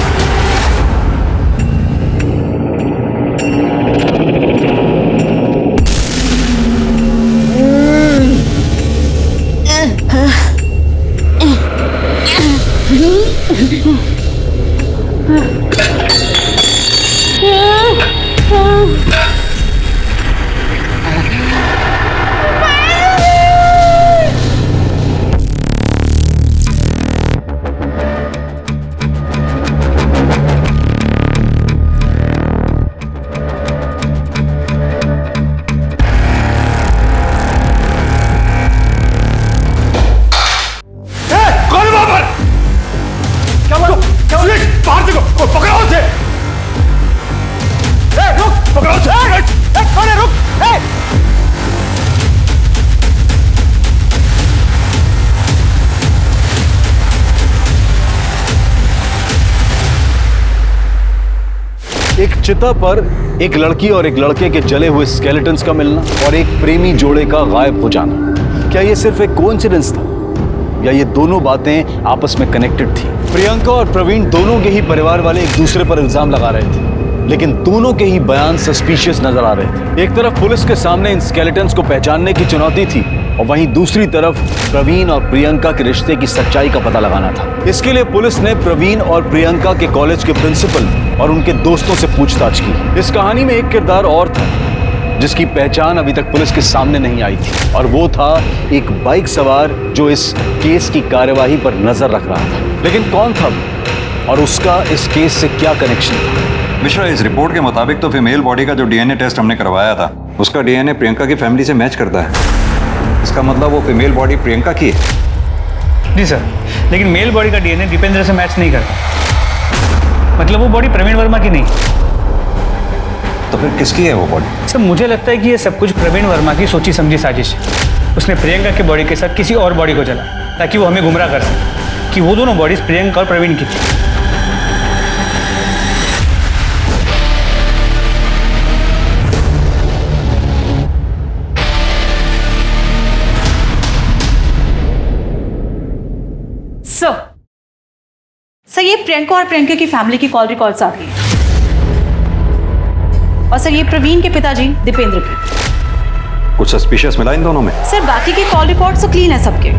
एक चिता पर एक लड़की और एक लड़के के जले हुए स्केलेटन्स का मिलना और एक प्रेमी जोड़े का गायब हो जाना, क्या ये सिर्फ एक कोइंसिडेंस था या ये दोनों बातें आपस में कनेक्टेड थी? प्रियंका और प्रवीण दोनों के ही परिवार वाले एक दूसरे पर इल्जाम लगा रहे थे, लेकिन दोनों के ही बयान सस्पिशियस नजर आ रहे थे। एक तरफ पुलिस के सामने इन स्केलेटन्स को पहचानने की चुनौती थी और वहीं दूसरी तरफ प्रवीण और प्रियंका के रिश्ते की सच्चाई का पता लगाना था। इसके लिए पुलिस ने प्रवीण और प्रियंका के कॉलेज के प्रिंसिपल और उनके दोस्तों से पूछताछ की। इस कहानी में एक किरदार और था जिसकी पहचान अभी तक पुलिस के सामने नहीं आई थी, और वो था एक बाइक सवार जो इस केस की कार्यवाही पर नजर रख रहा था। लेकिन कौन था वो और उसका इस केस से क्या कनेक्शन था? मिश्रा, इस रिपोर्ट के मुताबिक तो फीमेल बॉडी का जो डीएनए टेस्ट हमने करवाया था उसका डीएनए प्रियंका की फैमिली से मैच करता है। इसका मतलब वो फीमेल बॉडी प्रियंका की है। जी सर, लेकिन मेल बॉडी का डीएनए दीपेंद्र से मैच नहीं करता। मतलब वो बॉडी प्रवीण वर्मा की नहीं। तो फिर किसकी है वो बॉडी? सर मुझे लगता है कि ये सब कुछ प्रवीण वर्मा की सोची समझी साजिश है। उसने प्रियंका की बॉडी के साथ किसी और बॉडी को जला ताकि वो हमें गुमराह कर सके कि वो दोनों बॉडीज प्रियंका और प्रवीण की थी। सर ये प्रियंका और प्रियंका की फैमिली की कॉल रिकॉर्ड्स आ गई हैं। और सर ये प्रवीण के पिताजी दीपेंद्र के। कुछ सस्पिशियस मिला इन दोनों में? सर बाकी के कॉल रिकॉर्ड्स तो क्लीन है सबके।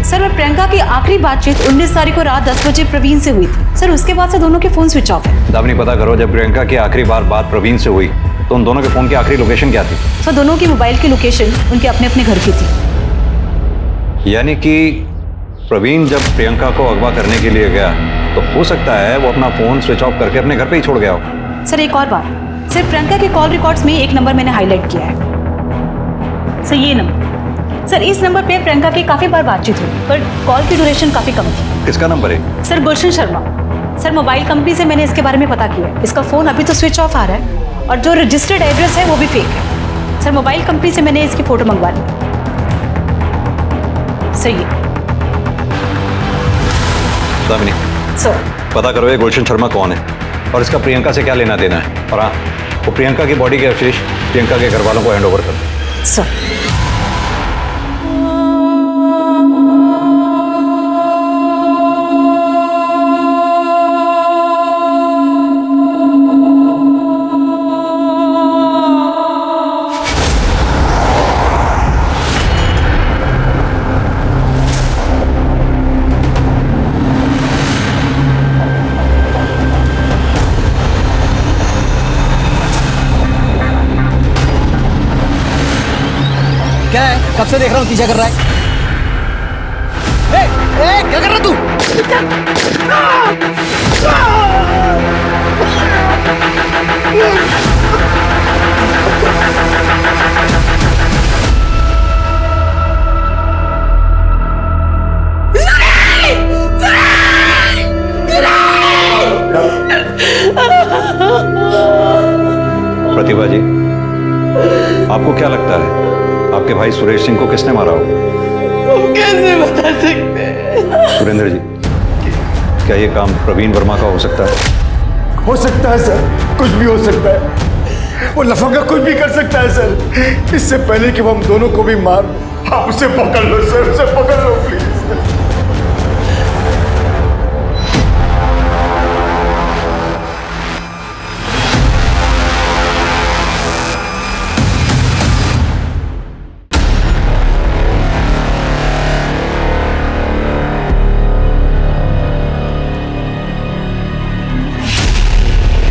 सर और प्रियंका की आखिरी बातचीत 19 तारीख को रात 10 बजे प्रवीण से हुई थी। सर उसके बाद से दोनों के फोन स्विच ऑफ है। दामिनी, पता करो जब प्रियंका की आखिरी बात प्रवीण से हुई तो उन दोनों के फोन की आखिरी लोकेशन क्या थी? सर दोनों की मोबाइल की लोकेशन उनके अपने अपने घर की थी। यानी कि प्रवीण जब प्रियंका को अगवा करने के लिए गया तो हो सकता है वो अपना फोन स्विच ऑफ करके अपने घर पे ही छोड़ गया हो। सर एक और बात, सर प्रियंका के कॉल रिकॉर्ड्स में एक नंबर मैंने हाईलाइट किया है। सर ये नंबर, सर इस नंबर पे प्रियंका की काफी बार बातचीत हुई पर कॉल की ड्यूरेशन काफी कम थी। किसका नंबर है? सर गुलशन शर्मा। सर मोबाइल कंपनी से मैंने इसके बारे में पता किया है। इसका फोन अभी तो स्विच ऑफ आ रहा है और जो रजिस्टर्ड एड्रेस है वो भी फेक है। सर मोबाइल कंपनी से मैंने इसकी फोटो मंगवा ली। सर ये दामिनी, सर पता करो ये गुलशन शर्मा कौन है और इसका प्रियंका से क्या लेना देना है। और हाँ, वो प्रियंका की बॉडी के अवशेष प्रियंका के घर वालों को हैंड ओवर कर दो। सर क्या है? कब से देख रहा हूँ पीछा कर रहा है। क्या कर रहा तू? प्रतिभा जी, आपको क्या लगता है आपके भाई सुरेश सिंह को किसने मारा हो? हम कैसे बता सकते हैं? सुरेंद्र जी, क्या ये काम प्रवीण वर्मा का हो सकता है? हो सकता है सर, कुछ भी हो सकता है। वो लफंगा कुछ भी कर सकता है सर। इससे पहले कि वो हम दोनों को भी मार, आप उसे पकड़ लो सर, उसे पकड़ लो प्लीज।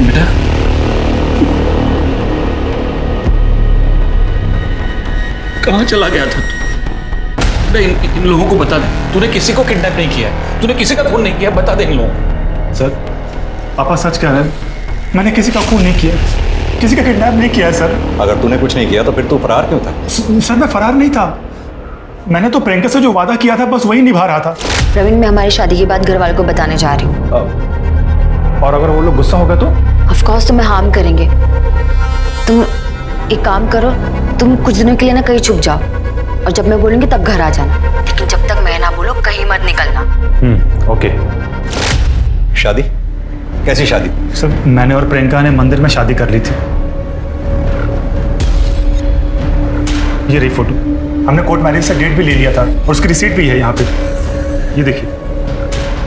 बेटा, कहाँ चला गया था तू? बेटा, इन लोगों को बता दे, तूने किसी को किडनैप नहीं किया है, तूने किसी का खून नहीं किया, बता दे इन लोगों को। सर पापा सच कह रहे हैं, मैंने किसी का खून नहीं किया, किसी का किडनैप नहीं किया है सर। अगर तूने कुछ नहीं किया तो फिर तू फरार क्यों था? सर मैं फरार नहीं था, मैंने तो प्रियंका से जो वादा किया था बस वही निभा रहा था। प्रवीण, मैं हमारी शादी की बात घर वालों को बताने जा रही हूँ। और अगर वो लोग गुस्सा हो गए तो? ऑफ कोर्स तुम्हें हार्म करेंगे। तुम एक काम करो, तुम कुछ दिनों के लिए ना कहीं छुप जाओ और जब मैं बोलूंगी तब घर आ जाना, लेकिन जब तक मैं ना बोलूं कहीं मत निकलना। ओके। शादी कैसी शादी? सर मैंने और प्रियंका ने मंदिर में शादी कर ली थी। ये रही फोटो, हमने कोर्ट मैरिज से डेट भी ले लिया था और उसकी रिसीट भी है यहाँ पे, ये देखिए।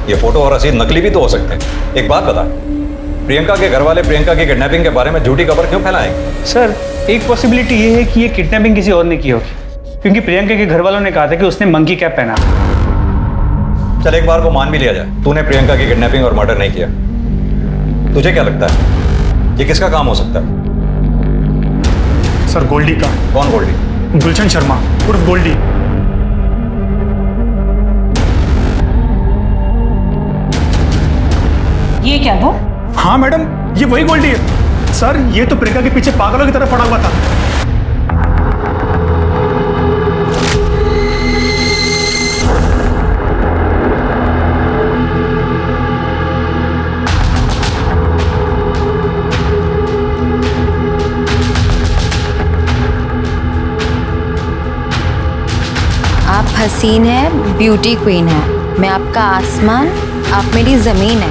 ये फोटो और रसीद नकली भी तो हो सकते हैं। एक बात बता, प्रियंका के घर वाले प्रियंका की किडनैपिंग के बारे में झूठी खबर क्यों फैलाएंगे? सर एक पॉसिबिलिटी ये है कि ये किडनैपिंग किसी और ने की होगी, क्योंकि प्रियंका के घर वालों ने कहा था कि उसने मंकी कैप पहना। चल एक बार को मान भी लिया जाए, तूने प्रियंका की किडनैपिंग और मर्डर नहीं किया। तुझे क्या लगता है ये किसका काम हो सकता है? सर गोल्डी का। कौन गोल्डी? गुलशन शर्मा उर्फ गोल्डी। ये क्या वो? हाँ मैडम, ये वही गोल्डी है। सर ये तो प्रियंका के पीछे पागलों की तरह पड़ा हुआ था। आप हसीन है, ब्यूटी क्वीन है, मैं आपका आसमान, आप मेरी जमीन है।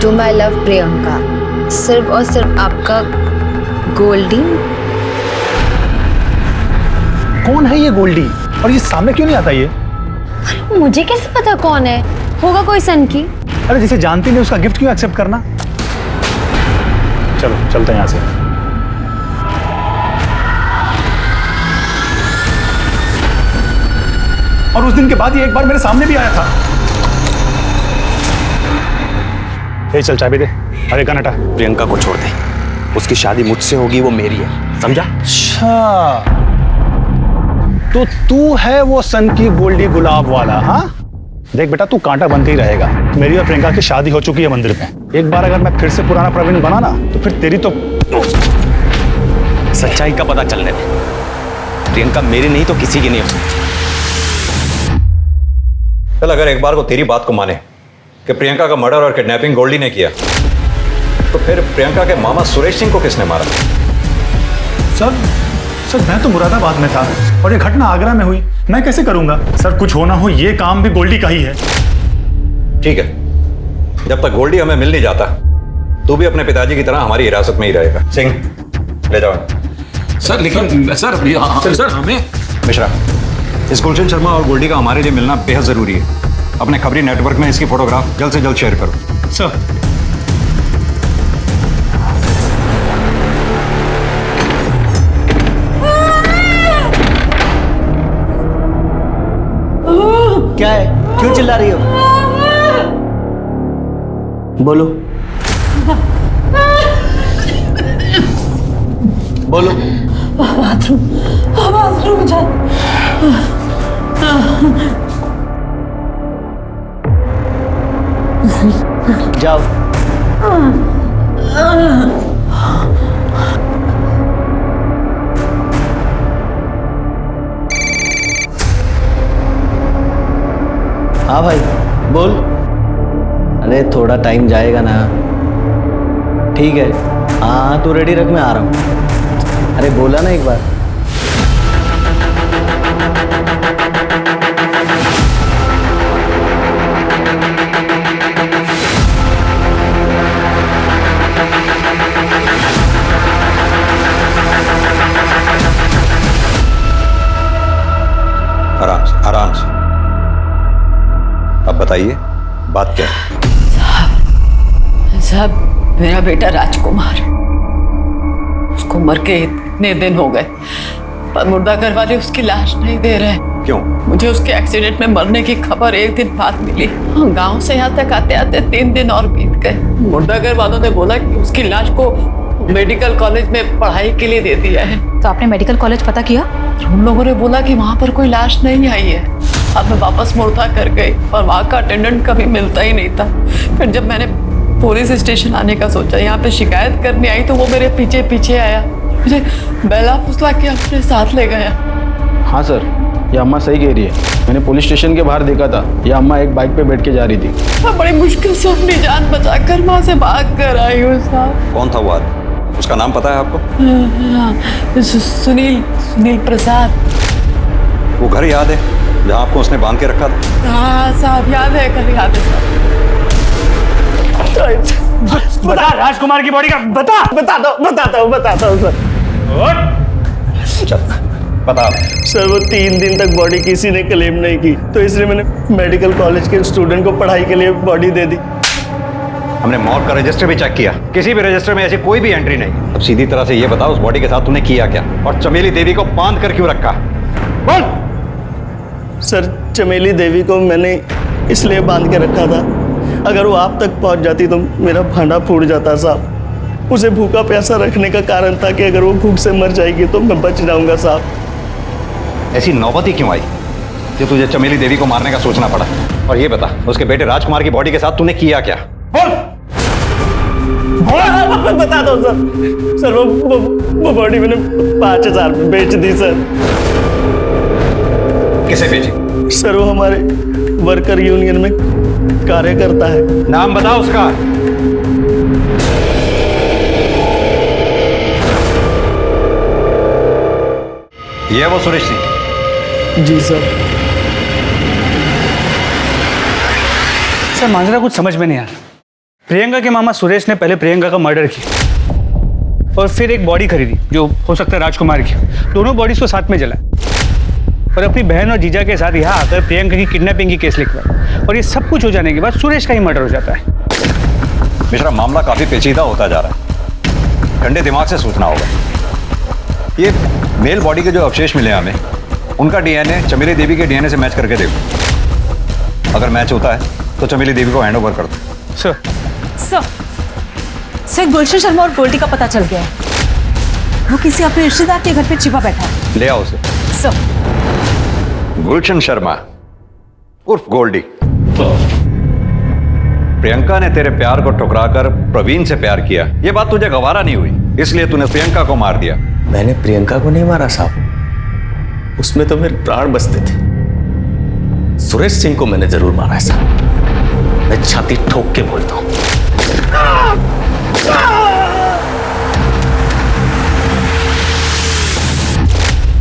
टू माई लव प्रियंका, सिर्फ और सिर्फ आपका गोल्डी। कौन है ये गोल्डी और ये सामने क्यों नहीं आता ये? मुझे कैसे पता कौन है? होगा कोई सन की। अरे जिसे जानती नहीं उसका गिफ्ट क्यों एक्सेप्ट करना? चलो चलते हैं यहाँ से। और उस दिन के बाद ये एक बार मेरे सामने भी आया था। ए चल चाबी दे। अरे कनटा, प्रियंका को छोड़ दे, उसकी शादी मुझसे होगी, वो मेरी है, समझा? अच्छा तो तू है वो सन की गोल्डी गुलाब वाला? हाँ देख बेटा, तू कांटा बन के ही रहेगा। मेरी और प्रियंका की शादी हो चुकी है मंदिर में। एक बार अगर मैं फिर से पुराना प्रवीण बना ना तो फिर तेरी तो सच्चाई का पता चलने दे। प्रियंका मेरी नहीं तो किसी की नहीं हो सकती। चल अगर एक बार को तेरी बात को माने कि प्रियंका का मर्डर और किडनैपिंग गोल्डी ने किया, तो फिर प्रियंका के मामा सुरेश सिंह को किसने मारा? सर मैं तो मुरादाबाद में था और ये घटना आगरा में हुई, मैं कैसे करूंगा? सर कुछ होना हो ये काम भी गोल्डी का ही है। ठीक है, जब तक गोल्डी हमें मिल नहीं जाता तू भी अपने पिताजी की तरह हमारी हिरासत में ही रहेगा। सिंह ले जाओ। सर लेकिन सर हमें मिश्रा, इस गुलशन शर्मा और गोल्डी का हमारे लिए मिलना बेहद जरूरी है। अपने खबरी नेटवर्क में इसकी फोटोग्राफ जल्द से जल्द शेयर करो। सर क्या है? क्यों चिल्ला रही हो? बोलो बोलो। बाथरूम जा। जाओ। हाँ भाई बोल। अरे थोड़ा टाइम जाएगा ना। ठीक है, हाँ तू रेडी रख, मैं आ रहा हूँ। अरे बोला ना एक बार। आराम से। अब बताइए बात क्या है? साहब मेरा बेटा राजकुमार, उसको मर के इतने दिन हो गए, पर मुर्दाघर वाले उसकी लाश नहीं दे रहे। क्यों? मुझे उसके एक्सीडेंट में मरने की खबर एक दिन बाद मिली। गांव से यहाँ तक आते आते 3 दिन और बीत गए। मुर्दाघर वालों ने बोला कि उसकी लाश को मेडिकल कॉलेज में पढ़ाई के लिए दे दिया है। तो आपने मेडिकल कॉलेज पता किया? उन लोगों ने बोला कि वहाँ पर कोई लाश नहीं आई है। अब मैं वापस मुर्दा कर गई और वहाँ का अटेंडेंट कभी मिलता ही नहीं था। फिर जब मैंने पुलिस स्टेशन आने का सोचा, यहाँ पे शिकायत करने आई, तो वो मेरे पीछे पीछे आया, मुझे बेला फुसला के अपने साथ ले गया। हाँ सर, ये अम्मा सही कह रही है। मैंने पुलिस स्टेशन के बाहर देखा था, ये अम्मा एक बाइक पे बैठ के जा रही थी। मैं बड़ी मुश्किल से अपनी जान बचाकर वहां से भाग कर आई हूँ साहब। कौन था वो आदमी? उसका नाम पता है आपको? सुनील प्रसाद। वो घर याद है जहाँ आपको उसने बांध के रखा था? हाँ साहब याद है, कल याद है साहब। बता राजकुमार की बॉडी का बताता हूँ सर। बता। सर वो 3 दिन तक बॉडी किसी ने क्लेम नहीं की, तो इसलिए मैंने मेडिकल कॉलेज के स्टूडेंट को पढ़ाई के लिए बॉडी दे दी। हमने मौत का रजिस्टर भी चेक किया, किसी भी रजिस्टर में ऐसी कोई भी एंट्री नहीं। अब सीधी तरह से ये बता, उस बॉडी के साथ तूने किया क्या और चमेली देवी को बांध कर क्यों रखा? बोल। सर चमेली देवी को मैंने इसलिए बांध के रखा था, अगर वो आप तक पहुंच जाती तो मेरा भांडा फूट जाता साहब। उसे भूखा प्यासा रखने का कारण था कि अगर वो भूख से मर जाएगी तो मैं बच जाऊंगा साहब। ऐसी नौबत ही क्यों आई कि तुझे चमेली देवी को मारने का सोचना पड़ा? और ये बता, उसके बेटे राजकुमार की बॉडी के साथ तूने किया क्या? बोल। बता दो सर वो बॉडी मैंने 5000 में बेच दी सर। किसे बेची? सर वो हमारे वर्कर यूनियन में कार्य करता है। नाम बता उसका। ये वो सुरेश सिंह? जी सर। सर मांजरा कुछ समझ में नहीं आ रहा। प्रियंका के मामा सुरेश ने पहले प्रियंका का मर्डर किया और फिर एक बॉडी खरीदी जो हो सकता है राजकुमार की। दोनों बॉडीज को साथ में जलाया और अपनी बहन और जीजा के साथ यहाँ आकर प्रियंका की किडनैपिंग की केस लिखवाया। और ये सब कुछ हो जाने के बाद सुरेश का ही मर्डर हो जाता है। मिश्रा, मामला काफी पेचीदा होता जा रहा है, ठंडे दिमाग से सोचना होगा। ये मेल बॉडी के जो अवशेष मिले हमें, उनका डीएनए चमेली देवी के डीएनए से मैच करके देखो। अगर मैच होता है तो चमेली देवी को हैंड ओवर कर दो। सर गुलशन शर्मा और गोल्डी का पता चल गया है। वो किसी अपने रिश्तेदार के घर पे छिपा बैठा है। ले आओ उसे। सर गुलशन शर्मा उर्फ गोल्डी, प्रियंका ने तेरे प्यार को ठुकराकर प्रवीण से प्यार किया। ये बात तुझे गवारा नहीं हुई, इसलिए तूने प्रियंका को मार दिया। मैंने प्रियंका को नहीं मारा साहब, उसमें तो मेरे प्राण बसते थे। सुरेश सिंह को मैंने जरूर मारा है साहब, मैं छाती ठोक के बोलता हूं।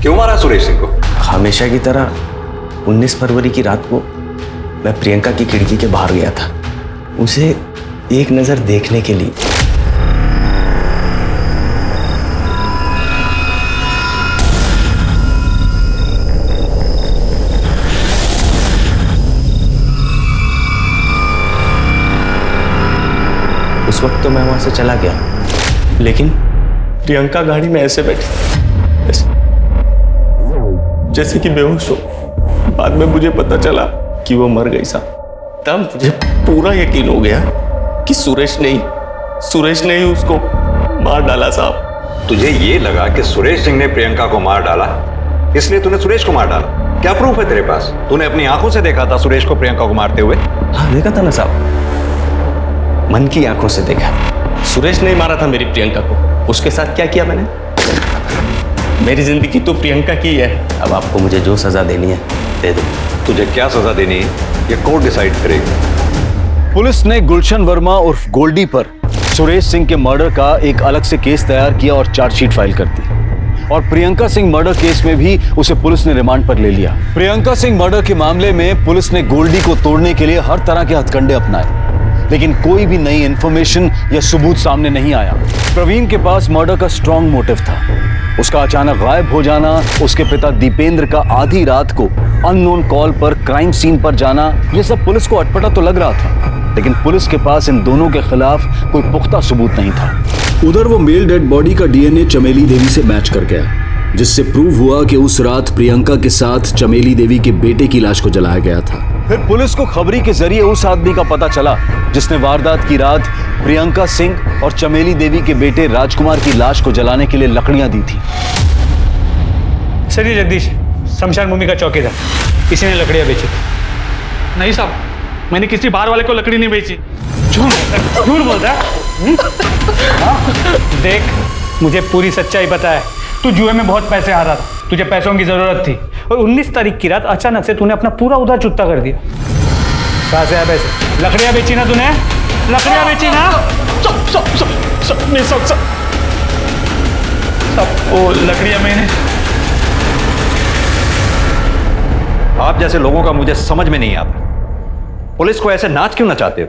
क्यों मारा सुरेश सिंह को? हमेशा की तरह 19 फरवरी की रात को मैं प्रियंका की खिड़की के बाहर गया था, उसे एक नजर देखने के लिए। उस वक्त तो मैं वहां से चला गया, लेकिन प्रियंका गाड़ी में ऐसे बैठी जैसे कि बेहोश हो। बाद में मुझे पता चला कि वो मर गई साहब। तब मुझे पूरा यकीन हो गया कि सुरेश ने ही उसको मार डाला साहब। तुझे ये लगा कि सुरेश सिंह ने प्रियंका को मार डाला, इसलिए तूने सुरेश को मार डाला? क्या प्रूफ है तेरे पास? तूने अपनी आंखों से देखा था सुरेश को प्रियंका को मारते हुए? हाँ देखा था ना साहब, मन की आंखों से देखा। सुरेश ने ही मारा था मेरी प्रियंका को। उसके साथ क्या किया मैंने? मेरी जिंदगी तो प्रियंका की है। अब आपको मुझे जो सजा देनी है दे दो। तुझे क्या सजा देनी है ये कोर्ट डिसाइड करेगी। पुलिस ने गुलशन वर्मा उर्फ गोल्डी पर सुरेश सिंह के मर्डर का एक अलग से केस तैयार किया और चार्जशीट फाइल कर दी। और प्रियंका सिंह मर्डर केस में भी उसे पुलिस ने रिमांड पर ले लिया। प्रियंका सिंह मर्डर के मामले में पुलिस ने गोल्डी को तोड़ने के लिए हर तरह के हथकंडे अपनाए, लेकिन कोई भी नई इंफॉर्मेशन या सबूत सामने नहीं आया। प्रवीण के पास मर्डर का स्ट्रॉन्ग मोटिव था। उसका अचानक गायब हो जाना, उसके पिता दीपेंद्र का आधी रात को अननोन कॉल पर क्राइम सीन पर जाना, ये सब पुलिस को अटपटा तो लग रहा था, लेकिन पुलिस के पास इन दोनों के खिलाफ कोई पुख्ता सबूत नहीं था। उधर वो मेल डेड बॉडी का डीएनए चमेली देवी से मैच कर गया, जिससे प्रूव हुआ कि उस रात प्रियंका के साथ चमेली देवी के बेटे की लाश को जलाया गया था। फिर पुलिस को खबरी के जरिए उस आदमी का पता चला जिसने वारदात की रात प्रियंका सिंह और चमेली देवी के बेटे राजकुमार की लाश को जलाने के लिए लकड़ियां दी थी। सर ये जगदीश शमशान भूमि का चौकीदार, इसी ने लकड़ियां बेची। नहीं साहब, मैंने किसी बाहर वाले को लकड़ी नहीं बेची। झूठ बोलता है। देख मुझे पूरी सच्चाई पता है। तू जुए में बहुत पैसे हारा था, तुझे पैसों की जरूरत थी और 19 तारीख की रात अचानक से तूने अपना पूरा उधार चुकता कर दिया। कहाँ से आया पैसे? लकड़ियाँ बेची ना तूने? लकड़ियाँ बेची ना? सब वो लकड़ियाँ मैंने। आप जैसे लोगों का मुझे समझ में नहीं आता, पुलिस को ऐसे नाच क्यों नचाते हो?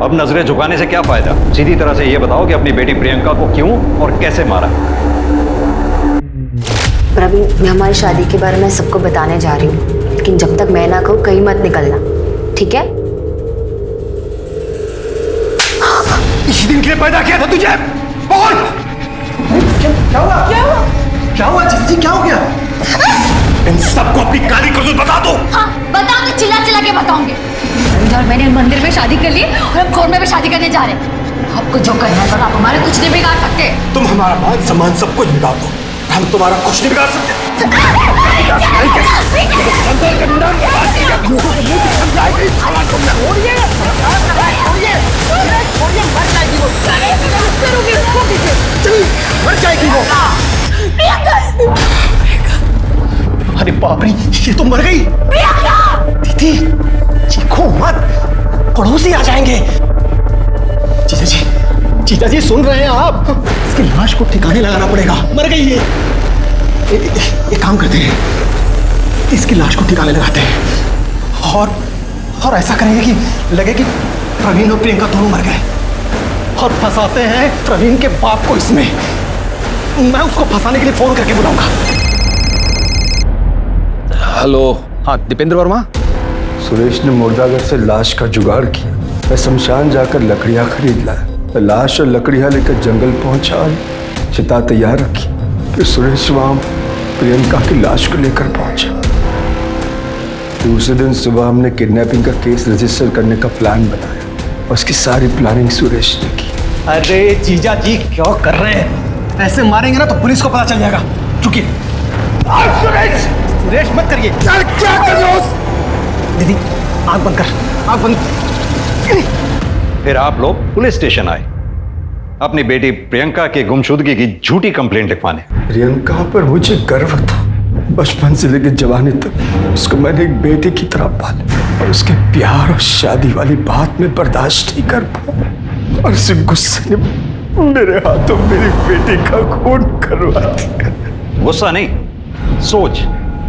अब नजरें झुकाने से क्या फायदा? सीधी तरह से यह बताओ कि अपनी बेटी प्रियंका को क्यों और कैसे मारा। प्रवीण, मैं हमारी शादी के बारे में सबको बताने जा रही हूँ, लेकिन जब तक मैं ना कहूँ कहीं मत निकलना, ठीक है? इसी दिन के लिए पैदा किया था तुझे। बोल क्या हुआ? क्या हुआ? क्या हुआ जीजी, क्या हो गया? इन सबको अपनी काली करतूत बता दो। हाँ बताओगे, चिल्ला चिल्ला के बताओगे। और मैंने मंदिर में शादी कर ली और हम खोर में भी शादी करने जा रहे हैं। आपको जो करना है पर आप हमारे कुछ नहीं बिगाड़ सकते। तुम हमारा मान सम्मान सब कुछ बिगाड़ दो, हम तुम्हारा कुछ नहीं बिगाड़ सकते। अरे बाप रे, ये तो मर गई। दीदी चीखो मत, पड़ोसी आ जाएंगे। जीजा जी सुन रहे हैं आप? इसकी लाश को ठिकाने लगाना पड़ेगा, मर गई ये। एक काम करते हैं, इसकी लाश को ठिकाने लगाते हैं और ऐसा करेंगे कि लगे कि प्रवीण और प्रियंका दोनों मर गए, और फंसाते हैं प्रवीण के बाप को इसमें। मैं उसको फंसाने के लिए फोन करके बुलाऊंगा। हेलो। हाँ दीपेंद्र वर्मा। सुरेश ने मुर्दाघर से लाश का जुगाड़ किया। मैं शमशान जाकर लकड़ियां खरीद लाया। मैं लाश और लकड़ियां लेकर जंगल पहुंचा और चिता तैयार रखी। फिर सुरेश वहां प्रियंका की लाश को लेकर पहुंचा। दूसरे दिन सुबह हमने किडनैपिंग का केस रजिस्टर करने का प्लान बनाया। उसकी सारी प्लानिंग सुरेश ने की। अरे जीजा जी क्या कर रहे हैं? ऐसे मारेंगे ना तो पुलिस को पता चल जाएगा। चुकिए। सुरेश मत करिए। क्या कर रहे हो? दीदी आंख बंद कर, आंख बंद। फिर आप लोग पुलिस स्टेशन आए अपनी बेटी प्रियंका के गुमशुदगी की झूठी कंप्लेंट लिखवाने। प्रियंका पर मुझे गर्व था। बचपन से लेकर जवानी तक उसको मैंने एक बेटी की तरह पाला, और उसके प्यार और शादी वाली बात में बर्दाश्त नहीं कर पाया, और उसी गुस्से ने मेरे हाथों मेरी बेटी का खून करवा दिया। गुस्सा नहीं, सोच,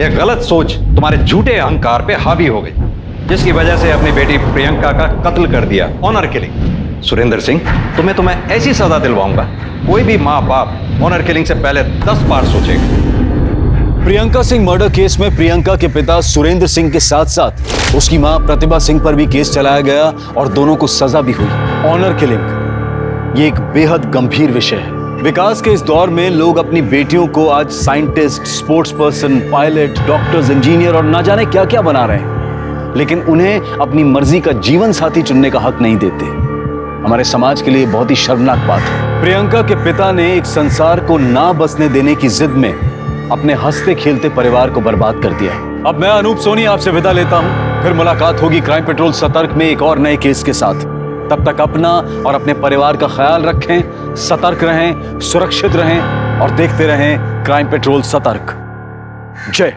एक गलत सोच तुम्हारे झूठे अहंकार पे हावी हो गई, जिसकी वजह से अपनी बेटी प्रियंका का कत्ल कर दिया, ऑनर किलिंग। सुरेंद्र सिंह, तुम्हें ऐसी सजा दिलवाऊंगा, कोई भी माँ बाप ऑनर किलिंग से पहले 10 बार सोचेगा। प्रियंका सिंह मर्डर केस में प्रियंका के पिता सुरेंद्र सिंह के साथ साथ उसकी मां प्रतिभा सिंह पर भी केस चलाया गया और दोनों को सजा भी हुई। ऑनर किलिंग ये एक बेहद गंभीर विषय है। विकास के इस दौर में लोग अपनी बेटियों को आज scientist, sports person, pilot, doctors, engineer और ना जाने क्या क्या बना रहे हैं, लेकिन उन्हें अपनी मर्जी का जीवन साथी चुनने का हक नहीं देते। हमारे समाज के लिए बहुत ही शर्मनाक बात है। प्रियंका के पिता ने एक संसार को ना बसने देने की जिद में अपने हंसते खेलते परिवार को बर्बाद कर दिया है। अब मैं अनूप सोनी आपसे विदा लेता हूं, फिर मुलाकात होगी क्राइम पेट्रोल सतर्क में एक और नए केस के साथ। तब तक अपना और अपने परिवार का ख्याल रखें, सतर्क रहें, सुरक्षित रहें और देखते रहें क्राइम पेट्रोल सतर्क। जय